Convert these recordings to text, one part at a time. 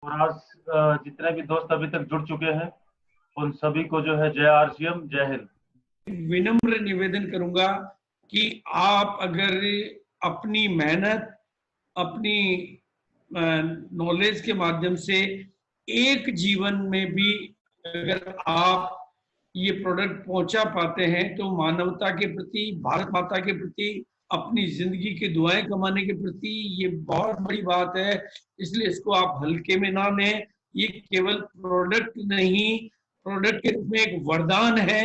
और आज जितने भी दोस्त अभी तक जुड़ चुके हैं उन सभी को जो है जय आरसीएम, जय हिंद। विनम्र निवेदन करूंगा कि आप अगर अपनी मेहनत, अपनी नॉलेज के माध्यम से एक जीवन में भी अगर आप ये प्रोडक्ट पहुंचा पाते हैं तो मानवता के प्रति, भारत माता के प्रति, अपनी जिंदगी की दुआएं कमाने के प्रति ये बहुत बड़ी बात है। इसलिए इसको आप हल्के में ना लें। ये केवल प्रोडक्ट नहीं, प्रोडक्ट के रूप में एक वरदान है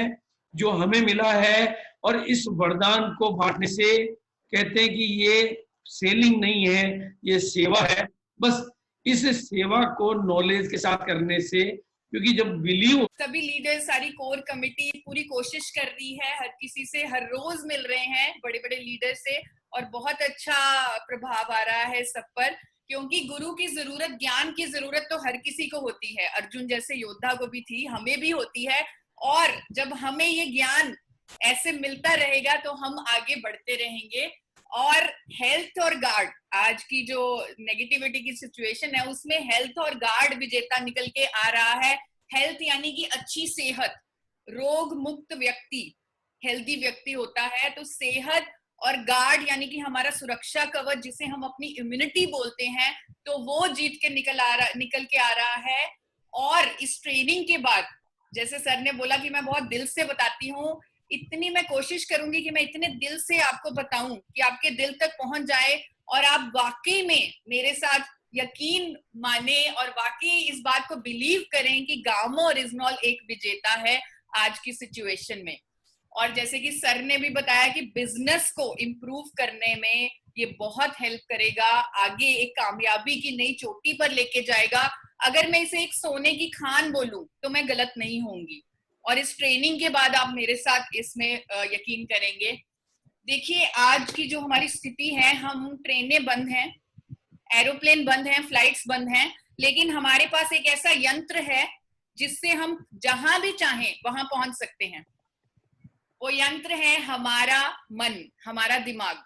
जो हमें मिला है। और इस वरदान को बांटने से, कहते हैं कि ये सेलिंग नहीं है, ये सेवा है। बस इस सेवा को नॉलेज के साथ करने से, क्योंकि जब बिलीव, सभी लीडर, सारी कोर कमेटी पूरी कोशिश कर रही है, हर किसी से हर रोज मिल रहे हैं, बड़े बड़े लीडर से, और बहुत अच्छा प्रभाव आ रहा है सब पर। क्योंकि गुरु की जरूरत, ज्ञान की जरूरत तो हर किसी को होती है, अर्जुन जैसे योद्धा को भी थी, हमें भी होती है। और जब हमें ये ज्ञान ऐसे मिलता रहेगा तो हम आगे बढ़ते रहेंगे। और हेल्थ और गार्ड, आज की जो नेगेटिविटी की सिचुएशन है उसमें हेल्थ और गार्ड विजेता निकल के आ रहा है। हेल्थ यानी कि अच्छी सेहत, रोग मुक्त व्यक्ति, हेल्दी व्यक्ति होता है। तो सेहत और गार्ड यानी कि हमारा सुरक्षा कवच, जिसे हम अपनी इम्यूनिटी बोलते हैं, तो वो जीत के निकल के आ रहा है। और इस ट्रेनिंग के बाद, जैसे सर ने बोला कि मैं बहुत दिल से बताती हूँ, इतनी मैं कोशिश करूंगी कि मैं इतने दिल से आपको बताऊं कि आपके दिल तक पहुंच जाए और आप वाकई में मेरे साथ यकीन माने और वाकई इस बात को बिलीव करें कि गामो ओरिजिनल एक विजेता है आज की सिचुएशन में। और जैसे कि सर ने भी बताया कि बिजनेस को इम्प्रूव करने में ये बहुत हेल्प करेगा, आगे एक कामयाबी की नई चोटी पर लेके जाएगा। अगर मैं इसे एक सोने की खान बोलूं तो मैं गलत नहीं होंगी। और इस ट्रेनिंग के बाद आप मेरे साथ इसमें यकीन करेंगे। देखिए, आज की जो हमारी स्थिति है, हम ट्रेनें बंद हैं, एरोप्लेन बंद हैं, फ्लाइट्स बंद हैं, लेकिन हमारे पास एक ऐसा यंत्र है जिससे हम जहां भी चाहें वहां पहुंच सकते हैं। वो यंत्र है हमारा मन, हमारा दिमाग।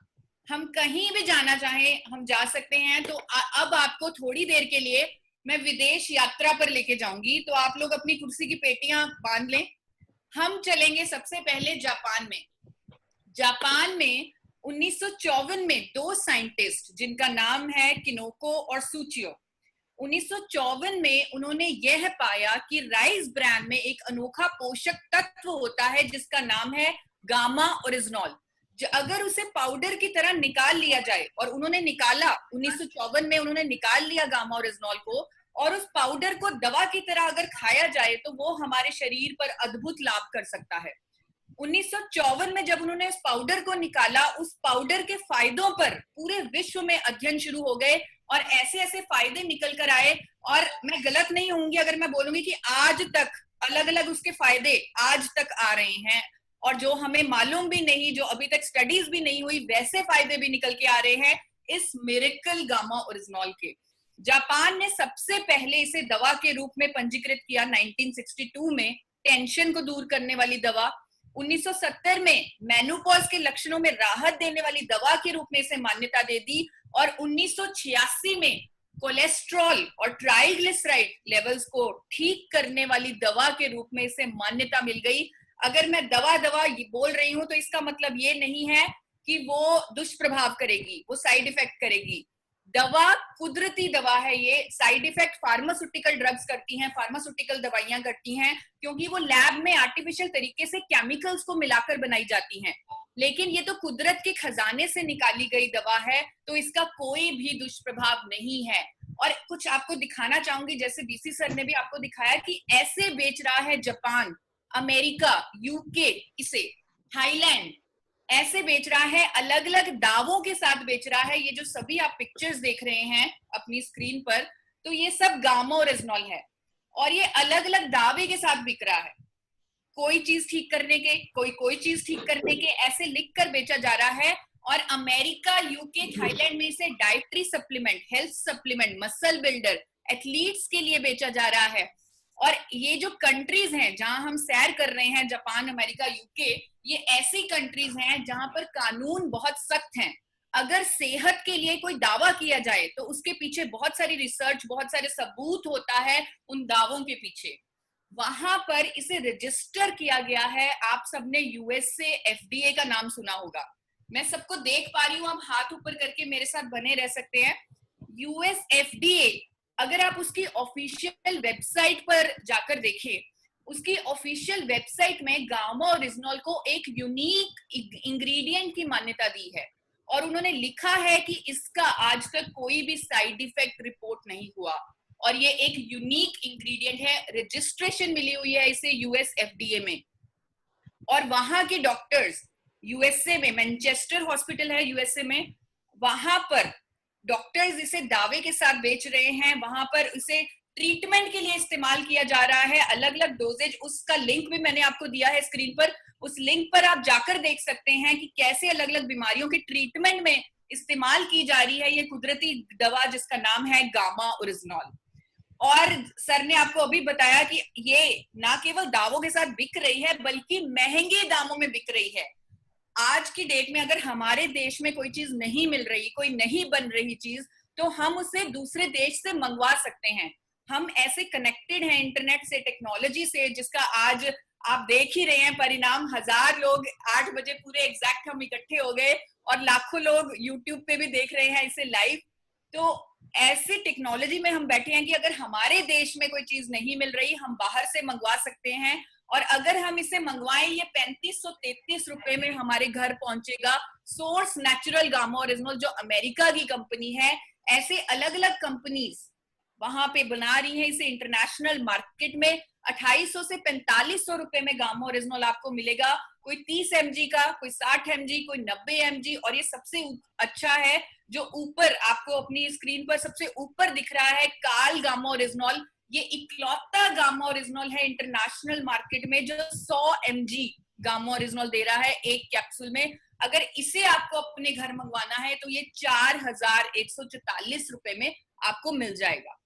हम कहीं भी जाना चाहें हम जा सकते हैं। तो अब आपको थोड़ी देर के लिए मैं विदेश यात्रा पर लेके जाऊंगी, तो आप लोग अपनी कुर्सी की पेटियां बांध लें। हम चलेंगे सबसे पहले जापान में। जापान में 1954 में दो साइंटिस्ट, जिनका नाम है किनोको और सूचियो, 1954 में उन्होंने यह पाया कि राइस ब्रान में एक अनोखा पोषक तत्व होता है जिसका नाम है गामा ओरिजिनॉल। अगर उसे पाउडर की तरह निकाल लिया जाए, और उन्होंने निकाला 1954 में, उन्होंने निकाल लिया गामा ओरिजिनॉल को, और उस पाउडर को दवा की तरह अगर खाया जाए तो वो हमारे शरीर पर अद्भुत लाभ कर सकता है। 1954 में जब उन्होंने उस पाउडर को निकाला, उस पाउडर के फायदों पर पूरे विश्व में अध्ययन शुरू हो गए और ऐसे ऐसे फायदे निकल कर आए। और मैं गलत नहीं होंगी अगर मैं बोलूंगी कि आज तक अलग अलग उसके फायदे आज तक आ रहे हैं, और जो हमें मालूम भी नहीं, जो अभी तक स्टडीज भी नहीं हुई, वैसे फायदे भी निकल के आ रहे हैं इस मिरेकल गामा ओरिजिनॉल के। जापान ने सबसे पहले इसे दवा के रूप में पंजीकृत किया 1962 में, टेंशन को दूर करने वाली दवा। 1970 में मेनोपॉज के लक्षणों में राहत देने वाली दवा के रूप में इसे मान्यता दे दी। और 1986 में कोलेस्ट्रॉल और ट्राइग्लिसराइड लेवल्स को ठीक करने वाली दवा के रूप में इसे मान्यता मिल गई। अगर मैं दवा दवा बोल रही हूं तो इसका मतलब ये नहीं है कि वो दुष्प्रभाव करेगी, वो साइड इफेक्ट करेगी। दवा कुदरती दवा है। ये साइड इफेक्ट फार्मास्यूटिकल ड्रग्स करती हैं, फार्मास्यूटिकल दवाइयां करती हैं, क्योंकि वो लैब में आर्टिफिशियल तरीके से केमिकल्स को मिलाकर बनाई जाती हैं। लेकिन ये तो कुदरत के खजाने से निकाली गई दवा है, तो इसका कोई भी दुष्प्रभाव नहीं है। और कुछ आपको दिखाना चाहूंगी, जैसे बीसी सर ने भी आपको दिखाया कि ऐसे बेच रहा है जापान, अमेरिका, यूके, इसे थाईलैंड ऐसे बेच रहा है, अलग अलग दावों के साथ बेच रहा है। ये जो सभी आप पिक्चर्स देख रहे हैं अपनी स्क्रीन पर, तो ये सब गामा ओरिजिनॉल है, और ये अलग अलग दावे के साथ बिक रहा है। कोई चीज ठीक करने के, कोई चीज ठीक करने के, ऐसे लिख कर बेचा जा रहा है। और अमेरिका, यूके, थाईलैंड में इसे dietary supplement, health supplement, muscle builder, athletes के लिए बेचा जा रहा है। और ये जो कंट्रीज हैं जहां हम सैर कर रहे हैं, जापान, अमेरिका, यूके, ये ऐसी कंट्रीज हैं जहां पर कानून बहुत सख्त हैं। अगर सेहत के लिए कोई दावा किया जाए तो उसके पीछे बहुत सारी रिसर्च, बहुत सारे सबूत होता है उन दावों के पीछे। वहां पर इसे रजिस्टर किया गया है। आप सबने यूएस से एफडीए का नाम सुना होगा। मैं सबको देख पा रही हूँ, आप हाथ ऊपर करके मेरे साथ बने रह सकते हैं। यूएस एफडीए, अगर आप उसकी ऑफिशियल वेबसाइट पर जाकर देखें, उसकी ऑफिशियल वेबसाइट में गामा ओरिजिनॉल को एक यूनिक इंग्रेडिएंट की मान्यता दी है और उन्होंने लिखा है कि इसका आज तक कोई भी साइड इफेक्ट रिपोर्ट नहीं हुआ और ये एक यूनिक इंग्रेडिएंट है। रजिस्ट्रेशन मिली हुई है इसे यूएस एफडीए में। और वहां के डॉक्टर्स यूएसए में, मैनचेस्टर हॉस्पिटल है यूएसए में, वहां पर डॉक्टर्स इसे दावे के साथ बेच रहे हैं। वहां पर इसे ट्रीटमेंट के लिए इस्तेमाल किया जा रहा है, अलग अलग डोजेज। उसका लिंक भी मैंने आपको दिया है स्क्रीन पर। उस लिंक पर आप जाकर देख सकते हैं कि कैसे अलग अलग बीमारियों के ट्रीटमेंट में इस्तेमाल की जा रही है ये कुदरती दवा जिसका नाम है गामा ओरिजिनॉल। और सर ने आपको अभी बताया कि ये ना केवल दावों के साथ बिक रही है बल्कि महंगे दामों में बिक रही है। आज की डेट में अगर हमारे देश में कोई चीज नहीं मिल रही, कोई नहीं बन रही चीज, तो हम उसे दूसरे देश से मंगवा सकते हैं। हम ऐसे कनेक्टेड हैं इंटरनेट से, टेक्नोलॉजी से, जिसका आज आप देख ही रहे हैं परिणाम। 1000 लोग 8 बजे पूरे एग्जैक्ट हम इकट्ठे हो गए और लाखों लोग यूट्यूब पे भी देख रहे हैं इसे लाइव। तो ऐसी टेक्नोलॉजी में हम बैठे हैं कि अगर हमारे देश में कोई चीज नहीं मिल रही, हम बाहर से मंगवा सकते हैं। और अगर हम इसे मंगवाएं, ये 3533 रुपए में हमारे घर पहुंचेगा। सोर्स नेचुरल गामा ओरिजिनल जो अमेरिका की कंपनी है, ऐसे अलग अलग कंपनीज वहां पे बना रही है इसे इंटरनेशनल मार्केट में। 2800 से 4500 रुपए में गामा ओरिजिनल आपको मिलेगा। कोई 30 mg का, कोई 60 mg, कोई 90 mg। और ये सबसे अच्छा है जो ऊपर आपको अपनी स्क्रीन पर सबसे ऊपर दिख रहा है, काल गामा ओरिजिनल। ये इकलौता गामा ओरिजिनल है इंटरनेशनल मार्केट में जो 100 mg गामा ओरिजिनल दे रहा है एक कैप्सूल में। अगर इसे आपको अपने घर मंगवाना है तो ये 4144 रुपए में आपको मिल जाएगा।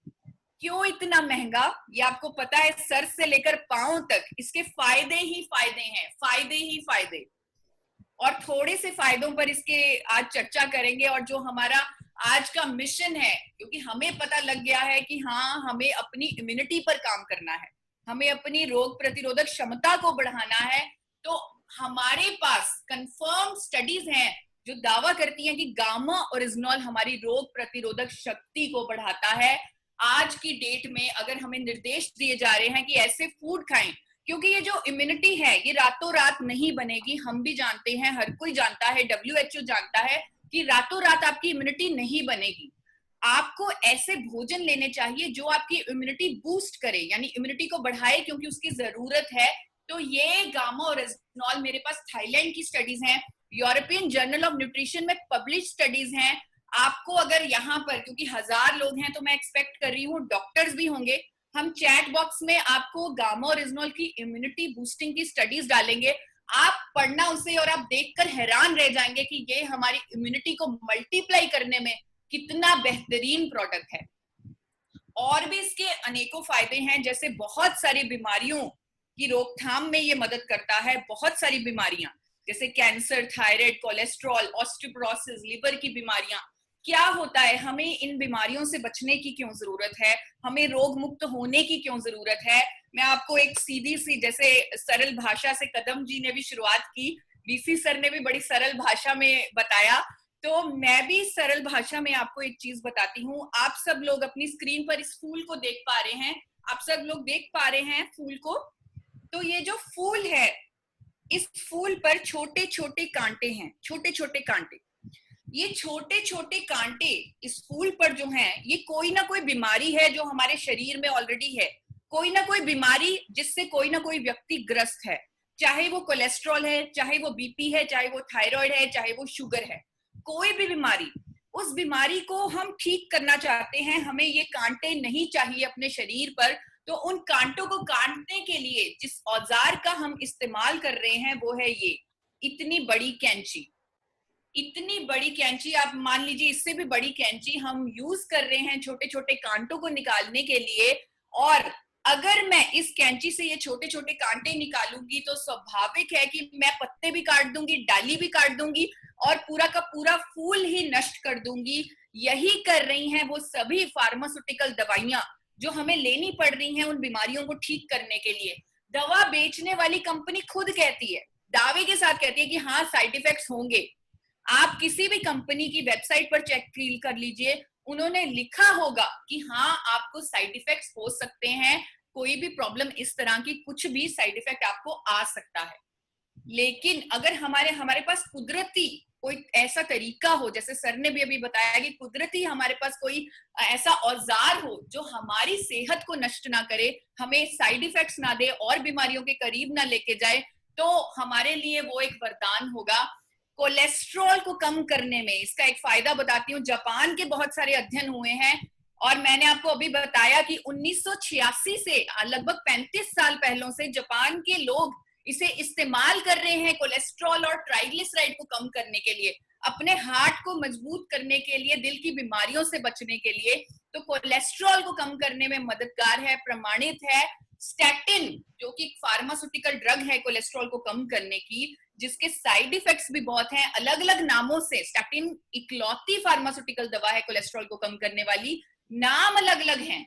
क्यों इतना महंगा? ये आपको पता है, सर से लेकर पांव तक इसके फायदे ही फायदे हैं, फायदे ही फायदे। और थोड़े से फायदों पर इसके आज चर्चा करेंगे। और जो हमारा आज का मिशन है, क्योंकि हमें पता लग गया है कि हाँ, हमें अपनी इम्यूनिटी पर काम करना है, हमें अपनी रोग प्रतिरोधक क्षमता को बढ़ाना है। तो हमारे पास कंफर्म स्टडीज हैं जो दावा करती हैं कि गामा ओरिजिनल हमारी रोग प्रतिरोधक शक्ति को बढ़ाता है। आज की डेट में अगर हमें निर्देश दिए जा रहे हैं कि ऐसे फूड खाएं, क्योंकि ये जो इम्यूनिटी है ये रातों रात नहीं बनेगी। हम भी जानते हैं, हर कोई जानता है, WHO जानता है कि रातों रात आपकी इम्यूनिटी नहीं बनेगी। आपको ऐसे भोजन लेने चाहिए जो आपकी इम्यूनिटी बूस्ट करे, यानी इम्यूनिटी को बढ़ाए, क्योंकि उसकी जरूरत है। तो ये गामा ओरिजिनल मेरे पास थाईलैंड की स्टडीज हैं, यूरोपियन जर्नल ऑफ न्यूट्रिशन में पब्लिश स्टडीज हैं। आपको अगर यहाँ पर, क्योंकि 1000 लोग हैं तो मैं एक्सपेक्ट कर रही हूँ डॉक्टर्स भी होंगे, हम चैट बॉक्स में आपको गामा ओरिजिनल की इम्यूनिटी बूस्टिंग की स्टडीज डालेंगे। आप पढ़ना उसे और आप देखकर हैरान रह जाएंगे कि ये हमारी इम्यूनिटी को मल्टीप्लाई करने में कितना बेहतरीन प्रोडक्ट है। और भी इसके अनेकों फायदे हैं, जैसे बहुत सारी बीमारियों की रोकथाम में ये मदद करता है। बहुत सारी बीमारियां जैसे cancer, thyroid, cholesterol, osteoporosis, liver की बीमारियां। क्या होता है, हमें इन बीमारियों से बचने की क्यों जरूरत है, हमें रोग मुक्त होने की क्यों जरूरत है? मैं आपको एक सीधी सी, जैसे सरल भाषा से कदम जी ने भी शुरुआत की, डीसी सर ने भी बड़ी सरल भाषा में बताया, तो मैं भी सरल भाषा में आपको एक चीज बताती हूँ। आप सब लोग अपनी स्क्रीन पर इस फूल को देख पा रहे हैं, आप सब लोग देख पा रहे हैं फूल को। तो ये जो फूल है, इस फूल पर छोटे छोटे कांटे हैं, छोटे छोटे कांटे। ये छोटे छोटे कांटे इस फूल पर जो हैं, ये कोई ना कोई बीमारी है जो हमारे शरीर में ऑलरेडी है। कोई ना कोई बीमारी जिससे कोई ना कोई व्यक्ति ग्रस्त है, चाहे वो कोलेस्ट्रॉल है, चाहे वो बीपी है, चाहे वो थायराइड है, चाहे वो शुगर है, कोई भी बीमारी। उस बीमारी को हम ठीक करना चाहते हैं, हमें ये कांटे नहीं चाहिए अपने शरीर पर। तो उन कांटों को काटने के लिए जिस औजार का हम इस्तेमाल कर रहे हैं वो है ये इतनी बड़ी कैंची। इतनी बड़ी कैंची, आप मान लीजिए इससे भी बड़ी कैंची हम यूज कर रहे हैं छोटे छोटे कांटों को निकालने के लिए। और अगर मैं इस कैंची से ये छोटे छोटे कांटे निकालूंगी तो स्वाभाविक है कि मैं पत्ते भी काट दूंगी, डाली भी काट दूंगी और पूरा का पूरा फूल ही नष्ट कर दूंगी। यही कर रही हैं वो सभी फार्मास्यूटिकल दवाइयां जो हमें लेनी पड़ रही हैं उन बीमारियों को ठीक करने के लिए। दवा बेचने वाली कंपनी खुद कहती है, दावे के साथ कहती है कि हाँ साइड इफेक्ट्स होंगे। आप किसी भी कंपनी की वेबसाइट पर चेक कर लीजिए, उन्होंने लिखा होगा कि हाँ आपको साइड इफेक्ट्स हो सकते हैं, कोई भी प्रॉब्लम इस तरह की कुछ भी साइड इफेक्ट आपको आ सकता है। लेकिन अगर हमारे पास कुदरती कोई ऐसा तरीका हो, जैसे सर ने भी अभी बताया कि कुदरती हमारे पास कोई ऐसा औजार हो जो हमारी सेहत को नष्ट ना करे, हमें साइड इफेक्ट्स ना दे और बीमारियों के करीब ना लेके जाए, तो हमारे लिए वो एक वरदान होगा। कोलेस्ट्रॉल को कम करने में इसका एक फायदा बताती हूँ। जापान के बहुत सारे अध्ययन हुए हैं और मैंने आपको अभी बताया कि 1986 से लगभग 35 साल पहले से जापान के लोग इसे इस्तेमाल कर रहे हैं कोलेस्ट्रॉल और ट्राइग्लिसराइड को कम करने के लिए, अपने हार्ट को मजबूत करने के लिए, दिल की बीमारियों से बचने के लिए। तो कोलेस्ट्रॉल को कम करने में मददगार है, प्रमाणित है। स्टैटिन जो कि फार्मास्यूटिकल ड्रग है कोलेस्ट्रॉल को कम करने की, जिसके साइड इफेक्ट्स भी बहुत हैं, अलग अलग नामों से। स्टैटिन इकलौती फार्मास्यूटिकल दवा है कोलेस्ट्रॉल को कम करने वाली, नाम अलग अलग हैं।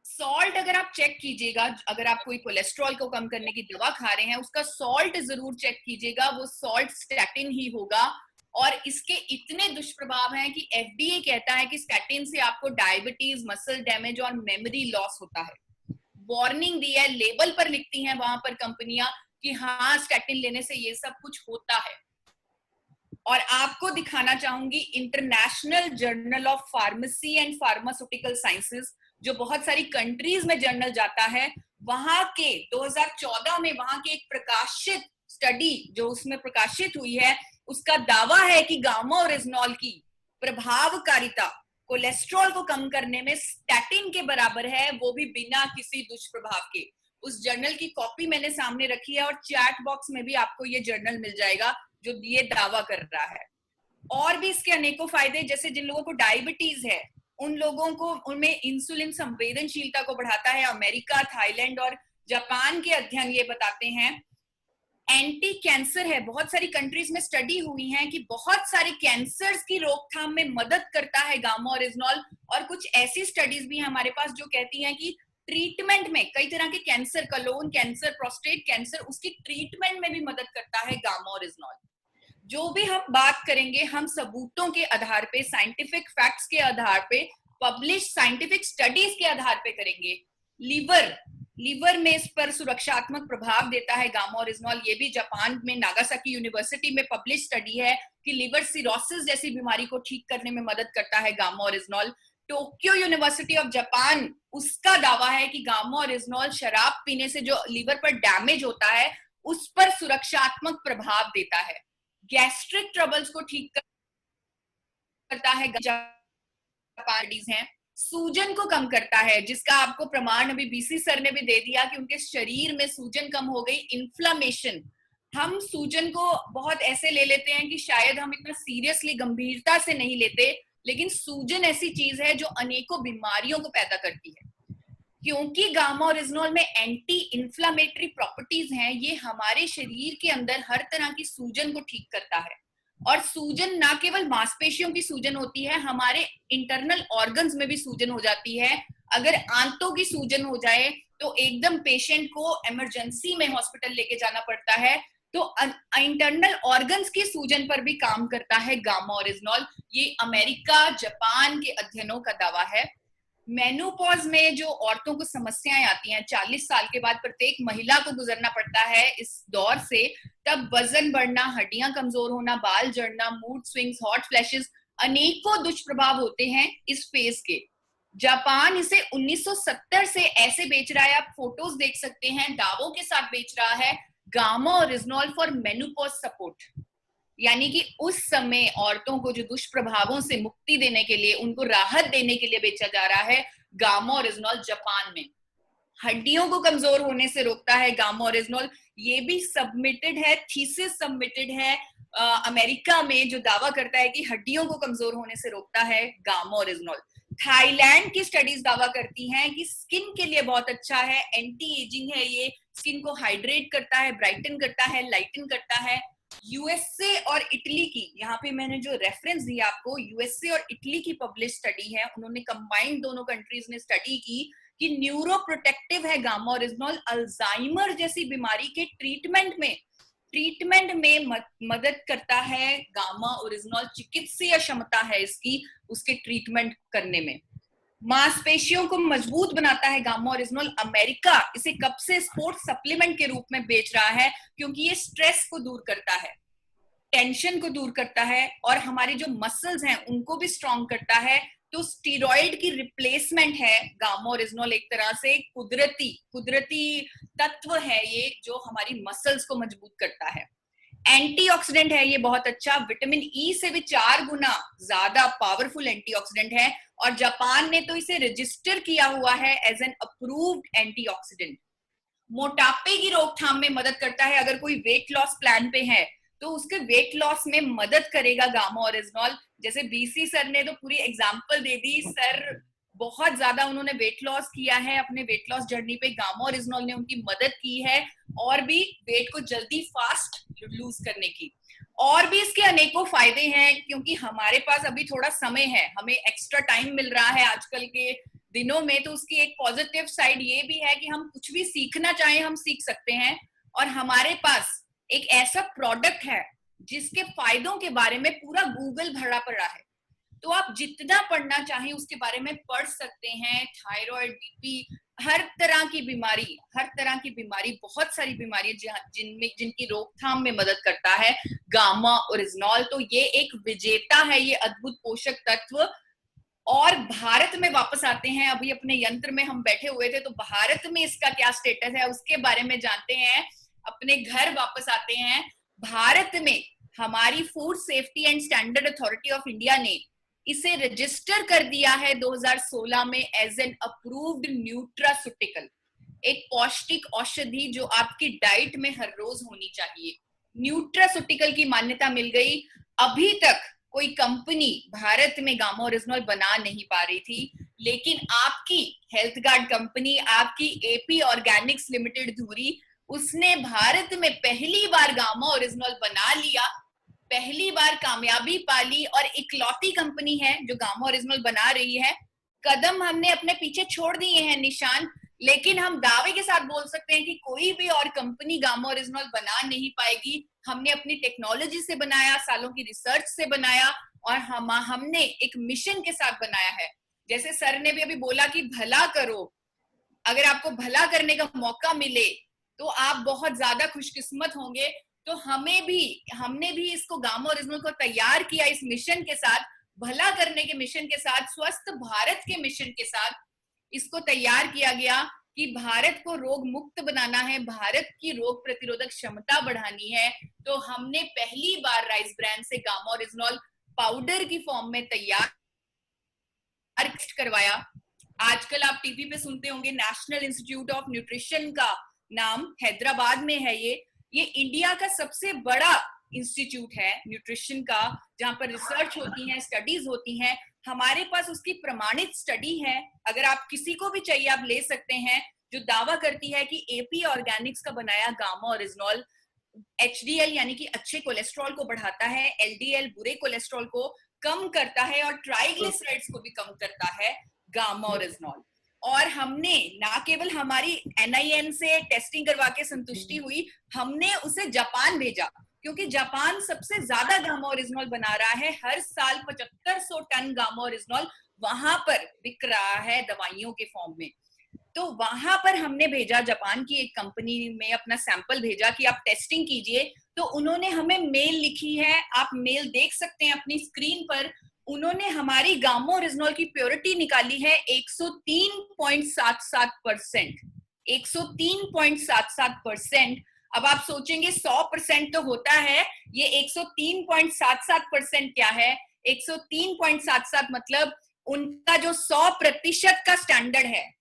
सॉल्ट अगर आप चेक कीजिएगा, अगर आप कोई कोलेस्ट्रॉल को कम करने की दवा खा रहे हैं उसका सॉल्ट जरूर चेक कीजिएगा, वो सॉल्ट स्टैटिन ही होगा। और इसके इतने दुष्प्रभाव हैं कि FDA कहता है कि स्टैटिन से आपको डायबिटीज, मसल डैमेज और मेमोरी लॉस होता है। वार्निंग दी है, लेबल पर लिखती हैं वहां पर कंपनियां कि हाँ स्टैटिन लेने से ये सब कुछ होता है। और आपको दिखाना चाहूंगी international journal of pharmacy and pharmaceutical sciences, जो बहुत सारी कंट्रीज में जर्नल जाता है, वहां के 2014 में वहां के एक प्रकाशित स्टडी जो उसमें प्रकाशित हुई है, उसका दावा है कि गामा ओरिजिनॉल की प्रभावकारिता कोलेस्ट्रॉल को कम करने में स्टैटिन के बराबर है, वो भी बिना किसी दुष्प्रभाव के। उस जर्नल की कॉपी मैंने सामने रखी है और चैट बॉक्स में भी आपको ये जर्नल मिल जाएगा जो ये दावा कर रहा है। और भी इसके अनेकों फायदे, जैसे जिन लोगों को डायबिटीज है उन लोगों को, उनमें इंसुलिन संवेदनशीलता को बढ़ाता है। अमेरिका, थाईलैंड और जापान के अध्ययन ये बताते हैं। एंटी कैंसर है, बहुत सारी कंट्रीज में स्टडी हुई है कि बहुत सारे कैंसर्स की रोकथाम में मदद करता है गामा ओरिजिनॉल। और कुछ ऐसी स्टडीज भी हैं हमारे पास जो कहती हैं कि ट्रीटमेंट में कई तरह के cancer, clone cancer, prostate cancer, उसकी ट्रीटमेंट में भी मदद करता है गामा ओरिजिनॉल। जो भी हम बात करेंगे हम सबूतों के आधार पे, साइंटिफिक फैक्ट्स के आधार पे, पब्लिश साइंटिफिक स्टडीज के आधार पे करेंगे। लीवर में इस पर सुरक्षात्मक प्रभाव देता है गामा ओरिजिनॉल। ये भी जापान में नागासाकी यूनिवर्सिटी में पब्लिश स्टडी है कि लीवर सिरोसिस जैसी बीमारी को ठीक करने में मदद करता है gamma oryzanol. Tokyo university of Japan, उसका दावा है कि गामा ओरिजिनॉल शराब पीने से जो लीवर पर डैमेज होता है उस पर सुरक्षात्मक प्रभाव देता है। गैस्ट्रिक ट्रबल्स को ठीक करता है, जापानीज हैं। सूजन को कम करता है, जिसका आपको प्रमाण अभी बीसी सर ने भी दे दिया कि उनके शरीर में सूजन कम हो गई, इन्फ्लामेशन। हम सूजन को बहुत ऐसे ले लेते हैं कि शायद हम इतना सीरियसली, गंभीरता से नहीं लेते, लेकिन सूजन ऐसी चीज है जो अनेकों बीमारियों को पैदा करती है। क्योंकि गामा ओरिजिनॉल में एंटी इन्फ्लामेटरी प्रॉपर्टीज हैं, ये हमारे शरीर के अंदर हर तरह की सूजन को ठीक करता है। और सूजन ना केवल मांसपेशियों की सूजन होती है, हमारे इंटरनल ऑर्गन्स में भी सूजन हो जाती है। अगर आंतों की सूजन हो जाए तो एकदम पेशेंट को इमरजेंसी में हॉस्पिटल लेके जाना पड़ता है। तो इंटरनल ऑर्गन्स की सूजन पर भी काम करता है गामा ओरिजिनॉल। ये अमेरिका, जापान के अध्ययनों का दावा है। मेनोपॉज में जो औरतों को समस्याएं आती हैं, 40 साल के बाद प्रत्येक महिला को गुजरना पड़ता है इस दौर से, तब वजन बढ़ना, हड्डियां कमजोर होना, बाल झड़ना, मूड स्विंग्स, हॉट फ्लैशेस, अनेकों दुष्प्रभाव होते हैं इस फेज के। जापान इसे 1970 से ऐसे बेच रहा है, आप फोटोज देख सकते हैं, दावों के साथ बेच रहा है, gamma oryzanol for menopause support. यानी कि उस समय औरतों को जो दुष्प्रभावों से मुक्ति देने के लिए, उनको राहत देने के लिए बेचा जा रहा है गामा ओरिजिनॉल जापान में। हड्डियों को कमजोर होने से रोकता है गामा ओरिजिनॉल। ये भी सबमिटेड है, थीसिस सबमिटेड है अमेरिका में, जो दावा करता है कि हड्डियों को कमजोर होने से रोकता है गामा ओरिजिनॉल। थाईलैंड की स्टडीज दावा करती हैं कि स्किन के लिए बहुत अच्छा है, एंटी एजिंग है, ये स्किन को हाइड्रेट करता है, ब्राइटन करता है, लाइटन करता है। यूएसए और इटली की, यहाँ पे मैंने जो रेफरेंस दिया आपको, यूएसए और इटली की पब्लिश स्टडी है, उन्होंने कंबाइंड दोनों कंट्रीज ने स्टडी की कि न्यूरो प्रोटेक्टिव है गामा ओरिजिनल, अल्जाइमर जैसी बीमारी के ट्रीटमेंट में मदद करता है गामा ओरिजिनल, चिकित्सीय क्षमता है इसकी उसके ट्रीटमेंट करने में। मांसपेशियों को मजबूत बनाता है गामा ओरिजिनल। अमेरिका इसे कब से स्पोर्ट्स सप्लीमेंट के रूप में बेच रहा है, क्योंकि ये स्ट्रेस को दूर करता है, टेंशन को दूर करता है, और हमारे जो मसल्स हैं उनको भी स्ट्रॉन्ग करता है। तो स्टीरॉइड की रिप्लेसमेंट है गामा ओरिजिनल, एक तरह से कुदरती तत्व है ये जो हमारी मसल्स को मजबूत करता है। एंटीऑक्सीडेंट है ये बहुत अच्छा, विटामिन ई से भी 4 गुना ज्यादा पावरफुल एंटीऑक्सीडेंट है, और जापान ने तो इसे रजिस्टर किया हुआ है एज एन अप्रूव्ड एंटीऑक्सीडेंट। मोटापे की रोकथाम में मदद करता है, अगर कोई वेट लॉस प्लान पे है तो उसके वेट लॉस में मदद करेगा गामा ओरिजिनल। जैसे बीसी सर ने तो पूरी एग्जांपल दे दी, सर बहुत ज्यादा उन्होंने वेट लॉस किया है, अपने वेट लॉस जर्नी पे गामा ओरिजिनल ने उनकी मदद की है, और भी वेट को जल्दी फास्ट लूज करने की। और भी इसके अनेकों फायदे हैं, क्योंकि हमारे पास अभी थोड़ा समय है, हमें एक्स्ट्रा टाइम मिल रहा है आजकल के दिनों में, तो उसकी एक पॉजिटिव साइड ये भी है कि हम कुछ भी सीखना चाहें हम सीख सकते हैं, और हमारे पास एक ऐसा प्रोडक्ट है जिसके फायदों के बारे में पूरा गूगल भरा पड़ा है, तो आप जितना पढ़ना चाहें उसके बारे में पढ़ सकते हैं। थायराइड, बीपी, हर तरह की बीमारी, बहुत सारी बीमारियां जिनकी रोकथाम में मदद करता है गामा ओरिजिनल। तो ये एक विजेता है, ये अद्भुत पोषक तत्व। और भारत में वापस आते हैं, अभी अपने यंत्र में हम बैठे हुए थे, तो भारत में इसका क्या स्टेटस है उसके बारे में जानते हैं। अपने घर वापस आते हैं, भारत में हमारी food safety and standard authority of India ने इसे रजिस्टर कर दिया है 2016 में एज एन अप्रूव्ड न्यूट्रास्यूटिकल, एक पौष्टिक औषधि जो आपकी डाइट में हर रोज होनी चाहिए। न्यूट्रास्यूटिकल की मान्यता मिल गई। अभी तक कोई कंपनी भारत में गामा ओरिजिनल बना नहीं पा रही थी, लेकिन आपकी हेल्थ गार्ड कंपनी, आपकी एपी ऑर्गेनिक्स लिमिटेड धुरी, उसने भारत में पहली बार गामा ओरिजिनल बना लिया, पहली बार कामयाबी पाली, और इकलौती कंपनी है जो गामा ओरिजिनल बना रही है। कदम हमने अपने पीछे छोड़ दिए हैं निशान, लेकिन हम दावे के साथ बोल सकते हैं कि कोई भी और कंपनी गामा ओरिजिनल बना नहीं पाएगी। हमने अपनी टेक्नोलॉजी से बनाया, सालों की रिसर्च से बनाया, और हमने एक मिशन के साथ बनाया है। जैसे सर ने भी अभी बोला कि भला करो, अगर आपको भला करने का मौका मिले तो आप बहुत ज्यादा खुशकिस्मत होंगे। तो हमने भी इसको गामा ओरिजिनल को तैयार किया इस मिशन के साथ, भला करने के मिशन के साथ, स्वस्थ भारत के मिशन के साथ इसको तैयार किया गया कि भारत को रोग मुक्त बनाना है, भारत की रोग प्रतिरोधक क्षमता बढ़ानी है। तो हमने पहली बार राइस ब्रांड से गामा ओरिजिनल पाउडर की फॉर्म में तैयार करवाया। आजकल आप टीवी पे सुनते होंगे नेशनल इंस्टीट्यूट ऑफ न्यूट्रिशन का नाम हैदराबाद में है। ये इंडिया का सबसे बड़ा इंस्टीट्यूट है न्यूट्रिशन का, जहां पर रिसर्च होती है, स्टडीज होती हैं। हमारे पास उसकी प्रमाणित स्टडी है, अगर आप किसी को भी चाहिए आप ले सकते हैं, जो दावा करती है कि एपी ऑर्गेनिक्स का बनाया गामा ओरिजिनल एचडीएल यानी कि अच्छे कोलेस्ट्रॉल को बढ़ाता है, एलडीएल बुरे कोलेस्ट्रॉल को कम करता है, और ट्राइग्लिसराइड्स को भी कम करता है गामा ओरिजिनल। और हमने ना केवल हमारी एनआईएन से टेस्टिंग करवा के संतुष्टि हुई, हमने उसे जापान भेजा, क्योंकि जापान सबसे ज्यादा गामा ओरिजिनल बना रहा है। हर साल 7500 टन गामा ओरिजिनल वहां पर बिक रहा है दवाइयों के फॉर्म में। तो वहां पर हमने भेजा, जापान की एक कंपनी में अपना सैंपल भेजा कि आप टेस्टिंग कीजिए। तो उन्होंने हमें मेल लिखी है, आप मेल देख सकते हैं अपनी स्क्रीन पर। उन्होंने हमारी गामा ओरिजिनल की प्योरिटी निकाली है 103.77%। 103.77%। अब आप सोचेंगे 100% तो होता है, ये 103.77% क्या है? 103.77 मतलब उनका जो 100% का स्टैंडर्ड है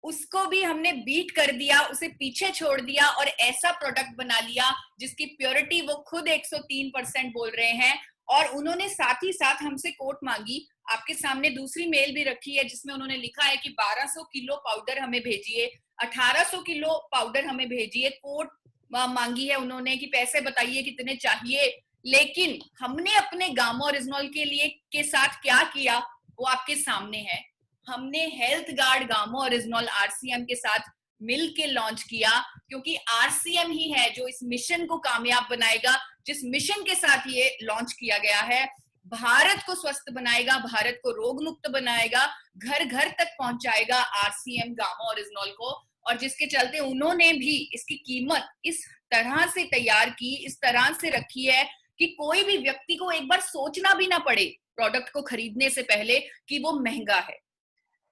उसको भी हमने बीट कर दिया, उसे पीछे छोड़ दिया, और ऐसा प्रोडक्ट बना लिया जिसकी प्योरिटी वो खुद 103% बोल रहे हैं। और उन्होंने साथ ही साथ हमसे कोट मांगी, आपके सामने दूसरी मेल भी रखी है जिसमें उन्होंने लिखा है कि 1200 किलो पाउडर हमें भेजिए, 1800 किलो पाउडर हमें भेजिए, कोड मांगी है उन्होंने कि पैसे बताइए कितने चाहिए। लेकिन हमने अपने गामा ओरिजिनॉल के लिए के साथ क्या किया वो आपके सामने है। हमने health guard gamma oryzanol RCM के साथ मिल के लॉन्च किया, क्योंकि आरसीएम ही है जो इस मिशन को कामयाब बनाएगा, जिस मिशन के साथ ये लॉन्च किया गया है। भारत को स्वस्थ बनाएगा, भारत को रोग मुक्त बनाएगा, घर घर तक पहुंचाएगा आरसीएम गामा ओरिजिनॉल को। और जिसके चलते उन्होंने भी इसकी कीमत इस तरह से तैयार की, इस तरह से रखी है कि कोई भी व्यक्ति को एक बार सोचना भी ना पड़े प्रोडक्ट को खरीदने से पहले कि वो महंगा है।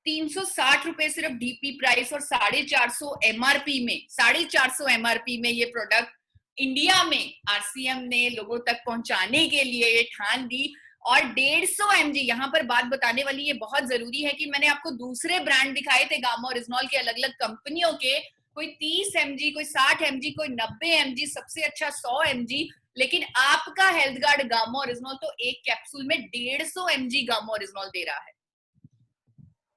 360 रुपए सिर्फ डीपी प्राइस और 450 एमआरपी में, 450 एमआरपी में ये प्रोडक्ट इंडिया में आरसीएम ने लोगों तक पहुंचाने के लिए ये ठान दी। और 150 mg, यहाँ पर बात बताने वाली ये बहुत जरूरी है कि मैंने आपको दूसरे ब्रांड दिखाए थे गामा ओरिजिनॉल के अलग अलग कंपनियों के, कोई 30 mg, कोई 60 mg, कोई 90 mg, सबसे अच्छा 100 mg, लेकिन आपका हेल्थ गार्ड गामा ओरिजिनॉल तो एक कैप्सूल में 150 mg गामा ओरिजिनॉल दे रहा है।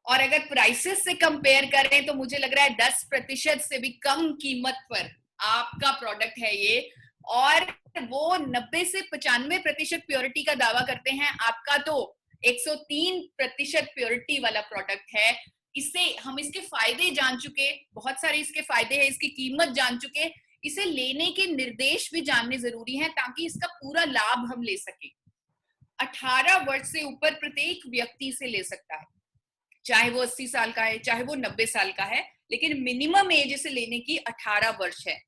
और अगर प्राइसेस से कंपेयर करें तो मुझे लग रहा है 10% से भी कम कीमत पर आपका प्रोडक्ट है ये। और वो 90 से 95% प्योरिटी का दावा करते हैं, आपका तो 103% प्योरिटी वाला प्रोडक्ट है। इसे हम इसके फायदे जान चुके, बहुत सारे इसके फायदे हैं, इसकी कीमत जान चुके, इसे लेने के निर्देश भी जानने जरूरी हैं ताकि इसका पूरा लाभ हम ले सके। 18 वर्ष से ऊपर प्रत्येक व्यक्ति इसे ले सकता है, चाहे वो 80 साल का है, चाहे वो 90 साल का है, लेकिन मिनिमम एज इसे लेने की 18 वर्ष है।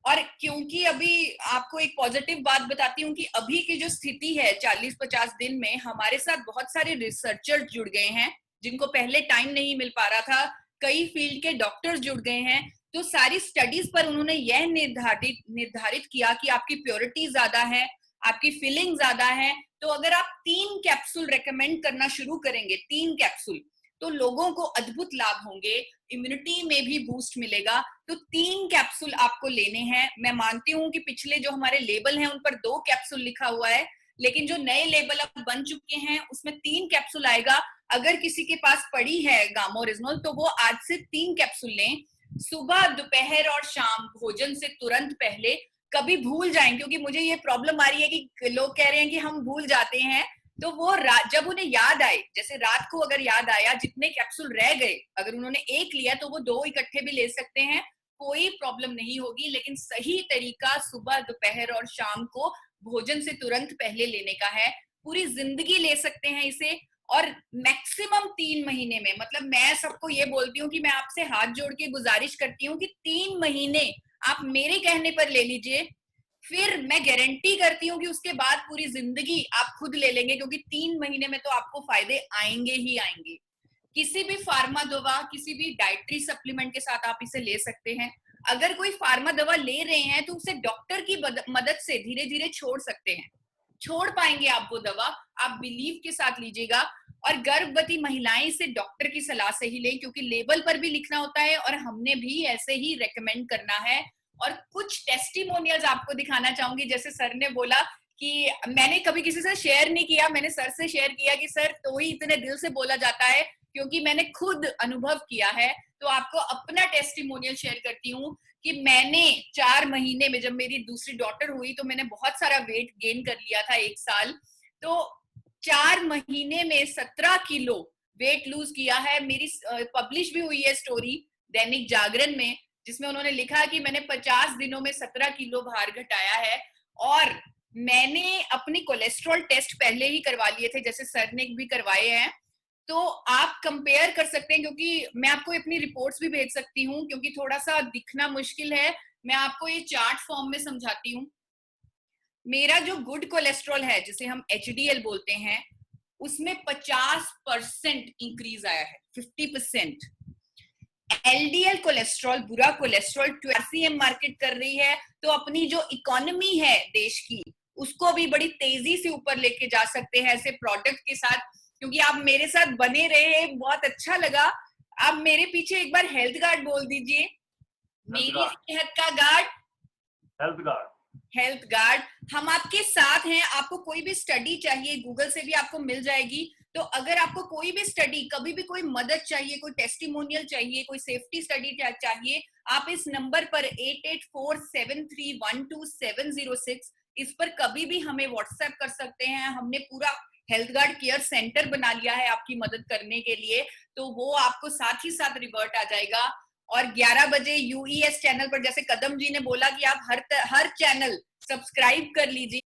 और क्योंकि अभी आपको एक पॉजिटिव बात बताती हूँ कि अभी की जो स्थिति है 40-50 दिन में हमारे साथ बहुत सारे रिसर्चर्स जुड़ गए हैं जिनको पहले टाइम नहीं मिल पा रहा था, कई फील्ड के डॉक्टर्स जुड़ गए हैं। तो सारी स्टडीज पर उन्होंने यह निर्धारित किया कि आपकी प्योरिटी ज्यादा है, आपकी फिलिंग ज्यादा है, तो अगर आप 3 कैप्सूल रेकमेंड करना शुरू करेंगे, 3 कैप्सूल, तो लोगों को अद्भुत लाभ होंगे, इम्यूनिटी में भी बूस्ट मिलेगा। तो 3 कैप्सूल आपको लेने हैं। मैं मानती हूँ कि पिछले जो हमारे लेबल हैं उन पर 2 कैप्सूल लिखा हुआ है, लेकिन जो नए लेबल अब बन चुके हैं उसमें 3 कैप्सूल आएगा। अगर किसी के पास पड़ी है गामा ओरिजिनॉल तो वो आज से 3 कैप्सूल लें, सुबह, दोपहर और शाम भोजन से तुरंत पहले। कभी भूल जाएं, क्योंकि मुझे ये प्रॉब्लम आ रही है कि लोग कह रहे हैं कि हम भूल जाते हैं, तो वो जब उन्हें याद आए, जैसे रात को अगर याद आया जितने कैप्सूल रह गए, अगर उन्होंने 1 लिया तो वो 2 इकट्ठे भी ले सकते हैं, कोई प्रॉब्लम नहीं होगी। लेकिन सही तरीका सुबह, दोपहर और शाम को भोजन से तुरंत पहले लेने का है। पूरी जिंदगी ले सकते हैं इसे, और मैक्सिमम 3 महीने में, मतलब मैं सबको ये बोलती हूँ कि मैं आपसे हाथ जोड़ के गुजारिश करती हूँ कि 3 महीने आप मेरे कहने पर ले लीजिए, फिर मैं गारंटी करती हूँ कि उसके बाद पूरी जिंदगी आप खुद ले लेंगे, क्योंकि 3 महीने में तो आपको फायदे आएंगे ही आएंगे। किसी भी फार्मा दवा, किसी भी डाइटरी सप्लीमेंट के साथ आप इसे ले सकते हैं। अगर कोई फार्मा दवा ले रहे हैं तो उसे डॉक्टर की मदद से धीरे धीरे छोड़ सकते हैं, छोड़ पाएंगे आप वो दवा, आप बिलीव के साथ लीजिएगा। और गर्भवती महिलाएं इसे डॉक्टर की सलाह से ही लें, क्योंकि लेबल पर भी लिखना होता है और हमने भी ऐसे ही रेकमेंड करना है। और कुछ टेस्टिमोनियल्स आपको दिखाना चाहूंगी। जैसे सर ने बोला कि मैंने कभी किसी से शेयर नहीं किया, मैंने सर से शेयर किया कि सर तो ही इतने दिल से बोला जाता है, क्योंकि मैंने खुद अनुभव किया है। तो आपको अपना टेस्टिमोनियल शेयर करती हूँ कि मैंने 4 महीने में, जब मेरी दूसरी डॉटर हुई तो मैंने बहुत सारा वेट गेन कर लिया था 1 साल, तो 4 महीने में 17 किलो वेट लूज किया है। मेरी पब्लिश भी हुई है स्टोरी दैनिक जागरण में, जिसमें उन्होंने लिखा कि मैंने 50 दिनों में 17 किलो भार घटाया है। और मैंने अपनी कोलेस्ट्रॉल टेस्ट पहले ही करवा लिए थे, जैसे सर ने भी करवाए हैं, तो आप कंपेयर कर सकते हैं। क्योंकि मैं आपको अपनी रिपोर्ट्स भी भेज सकती हूँ, क्योंकि थोड़ा सा दिखना मुश्किल है, मैं आपको ये चार्ट फॉर्म में समझाती हूँ। मेरा जो गुड कोलेस्ट्रॉल है, जिसे हम HDL बोलते हैं, उसमें 50% इंक्रीज आया है, 50%। LDL कोलेस्ट्रॉल, बुरा कोलेस्ट्रॉल, RCM मार्केट कर रही है, तो अपनी जो इकोनॉमी है देश की, उसको भी बड़ी तेजी से ऊपर लेके जा सकते हैं ऐसे प्रोडक्ट के साथ। क्योंकि आप मेरे साथ बने रहे, बहुत अच्छा लगा। आप मेरे पीछे एक बार हेल्थ गार्ड बोल दीजिए, मेरी सेहत का guard, health guard. Health guard, हम आपके साथ हैं। आपको कोई भी स्टडी चाहिए, गूगल से भी आपको मिल जाएगी, तो अगर आपको कोई भी स्टडी, कभी भी कोई मदद चाहिए, कोई टेस्टिमोनियल चाहिए, कोई सेफ्टी स्टडी चाहिए, आप इस नंबर पर 8847312706 इस पर कभी भी हमें व्हाट्सएप कर सकते हैं। हमने पूरा हेल्थ गार्ड केयर सेंटर बना लिया है आपकी मदद करने के लिए, तो वो आपको साथ ही साथ रिवर्ट आ जाएगा। और 11 बजे UES चैनल पर, जैसे कदम जी ने बोला कि आप हर चैनल सब्सक्राइब कर लीजिए।